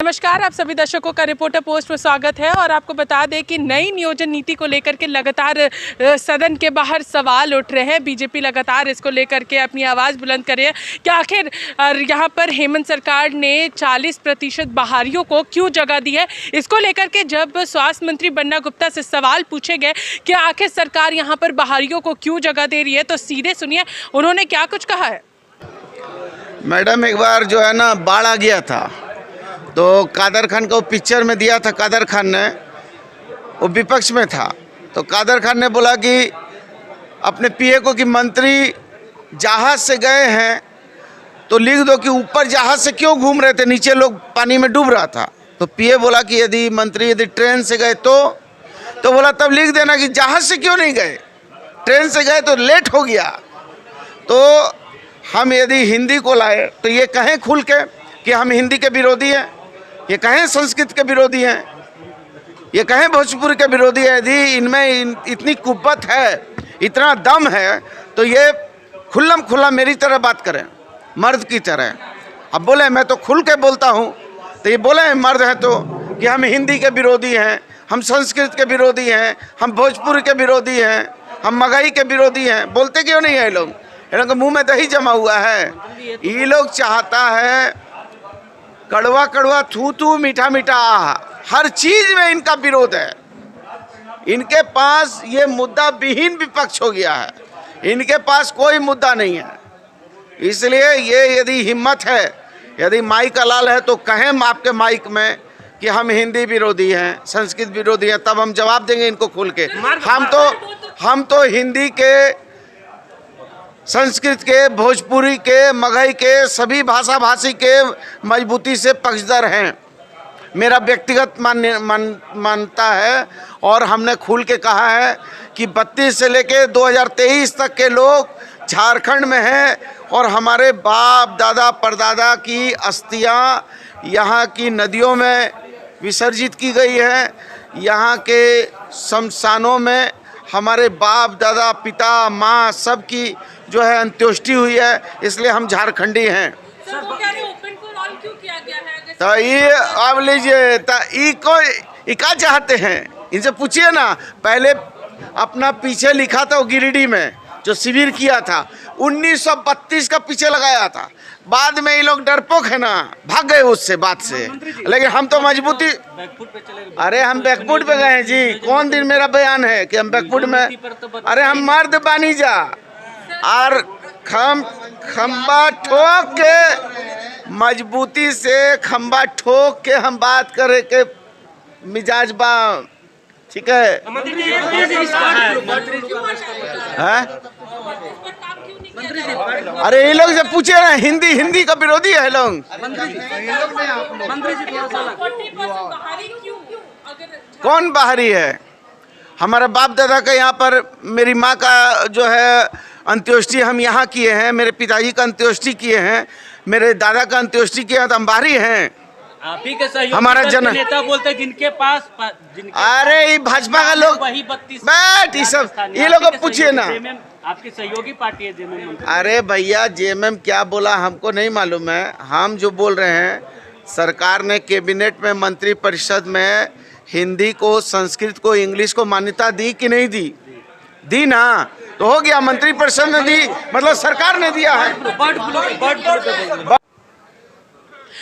नमस्कार, आप सभी दर्शकों का रिपोर्टर पोस्ट में स्वागत है। और आपको बता दें कि नई नियोजन नीति को लेकर के लगातार सदन के बाहर सवाल उठ रहे हैं। बीजेपी लगातार इसको लेकर के अपनी आवाज़ बुलंद कर रही है कि आखिर यहाँ पर हेमंत सरकार ने 40% बहारियों को क्यों जगह दी है। इसको लेकर के जब स्वास्थ्य मंत्री बन्ना गुप्ता से सवाल पूछे गए कि आखिर सरकार यहाँ पर बहारियों को क्यों जगह दे रही है, तो सीधे सुनिए उन्होंने क्या कुछ कहा है। मैडम, एक बार जो है ना बाढ़ आ गया था तो कादर खान को पिक्चर में दिया था। कादर खान ने, वो विपक्ष में था, तो कादर खान ने बोला कि अपने पीए को कि मंत्री जहाज़ से गए हैं तो लिख दो कि ऊपर जहाज़ से क्यों घूम रहे थे, नीचे लोग पानी में डूब रहा था। तो पीए बोला कि यदि मंत्री ट्रेन से गए तो बोला तब लिख देना कि जहाज़ से क्यों नहीं गए, ट्रेन से गए तो लेट हो गया। तो हम यदि हिंदी को लाए तो ये कहें खुल के कि हम हिंदी के विरोधी हैं, ये कहें संस्कृत के विरोधी हैं, ये कहें भोजपुरी के विरोधी है। यदि इनमें इतनी कुव्वत है, इतना दम है, तो ये खुल्लम खुल्ला मेरी तरह बात करें, मर्द की तरह। अब बोले मैं तो खुल के बोलता हूँ, तो ये बोले मर्द है तो कि हम हिंदी के विरोधी हैं, हम संस्कृत के विरोधी हैं, हम भोजपुरी के विरोधी हैं, हम मगही के विरोधी हैं। बोलते क्यों नहीं है ये लोग? इन लोगों के मुँह में दही जमा हुआ है। ये लोग चाहता है कड़वा कड़वा, थू थू, मीठा मीठा आहा, हर चीज़ में इनका विरोध है। इनके पास ये मुद्दा विहीन विपक्ष हो गया है, इनके पास कोई मुद्दा नहीं है। इसलिए ये यदि हिम्मत है, यदि माइक हलाल है तो कहें आपके माइक में कि हम हिंदी विरोधी हैं, संस्कृत विरोधी हैं, तब हम जवाब देंगे इनको खुल के। हम तो हिंदी के, संस्कृत के, भोजपुरी के, मगही के, सभी भाषा भाषी के मजबूती से पक्षधर हैं। मेरा व्यक्तिगत मानता है और हमने खुल के कहा है कि 32 से लेके 2023 तक के लोग झारखंड में हैं और हमारे बाप दादा परदादा की अस्थियां यहाँ की नदियों में विसर्जित की गई है। यहाँ के शमशानों में हमारे बाप दादा पिता माँ सब की जो है अंत्येष्टि हुई है, इसलिए हम झारखंडी हैं। सर, वो कह रहे हैं ओपन फॉर ऑल क्यों किया गया है? तो ये अब लीजिए, तो ये क्या चाहते हैं, इनसे पूछिए ना। पहले अपना पीछे लिखा था वो गिरिडीह में जो शिविर किया था, 1932 का पीछे लगाया था। बाद में ये लोग डरपोक है ना, भाग गए उससे बात से। लेकिन हम तो मजबूती, अरे हम बैकफुट पे गए हैं जी। कौन दिन मेरा बयान है कि हम बैकफुट में? अरे हम मर्द बानी जा और खम्बा ठोक के, मजबूती से खम्बा ठोक के हम बात करे के मिजाज बा, ठीक है? अरे ये लोग से पूछे ना, हिंदी का विरोधी है लोग। कौन बाहरी है? हमारे बाप दादा का यहाँ पर, मेरी माँ का जो है अंत्येष्टि हम यहाँ किए हैं, मेरे पिताजी का अंत्येष्टि किए हैं, मेरे दादा का अंत्येष्टि किया, तो हम बाहरी हैं। आप ही के सहयोगी हमारा जन नेता बोलते जिनके पास अरे ये भाजपा का लोग वही 32 बैठ, ये सब ये लोग को पूछिए ना। आपकी सहयोगी पार्टी है जेएमएम। अरे भैया, जेएमएम क्या बोला हमको नहीं मालूम है। हम जो बोल रहे हैं, सरकार ने कैबिनेट में, मंत्री परिषद में हिंदी को, संस्कृत को, इंग्लिश को मान्यता दी कि नहीं दी? दी ना, तो हो गया। मंत्री परिषद ने दी, मतलब सरकार ने दिया है।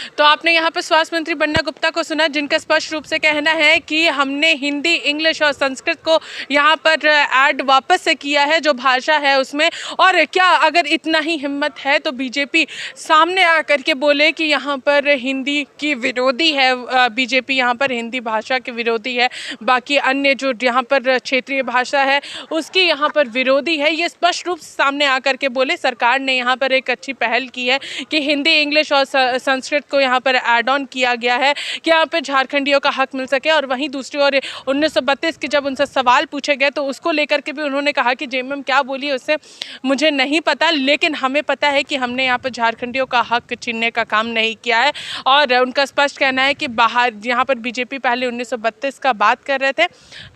तो आपने यहाँ पर स्वास्थ्य मंत्री बन्ना गुप्ता को सुना, जिनका स्पष्ट रूप से कहना है कि हमने हिंदी, इंग्लिश और संस्कृत को यहाँ पर ऐड वापस से किया है, जो भाषा है उसमें। और क्या अगर इतना ही हिम्मत है तो बीजेपी सामने आकर के बोले कि यहाँ पर हिंदी की विरोधी है, बीजेपी यहाँ पर हिंदी भाषा के विरोधी है, बाकी अन्य जो यहाँ पर क्षेत्रीय भाषा है उसकी यहाँ पर विरोधी है। ये स्पष्ट रूप से सामने आकर के बोले। सरकार ने यहाँ पर एक अच्छी पहल की है कि हिंदी, इंग्लिश और संस्कृत को यहाँ पर ऐड ऑन किया गया है कि यहाँ पे झारखंडियों का हक मिल सके। और वहीं दूसरी ओर 1932 के जब उनसे सवाल पूछे गए तो उसको लेकर के भी उन्होंने कहा कि जेएमएम क्या बोली उससे मुझे नहीं पता, लेकिन हमें पता है कि हमने यहाँ पर झारखंडियों का हक छीनने का काम नहीं किया है। और उनका स्पष्ट कहना है कि बाहर यहाँ पर बीजेपी पहले 1932 का बात कर रहे थे,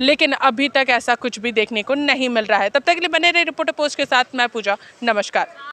लेकिन अभी तक ऐसा कुछ भी देखने को नहीं मिल रहा है। तब तक के लिए बने रहे रिपोर्टर पोस्ट के साथ, मैं पूजा। नमस्कार।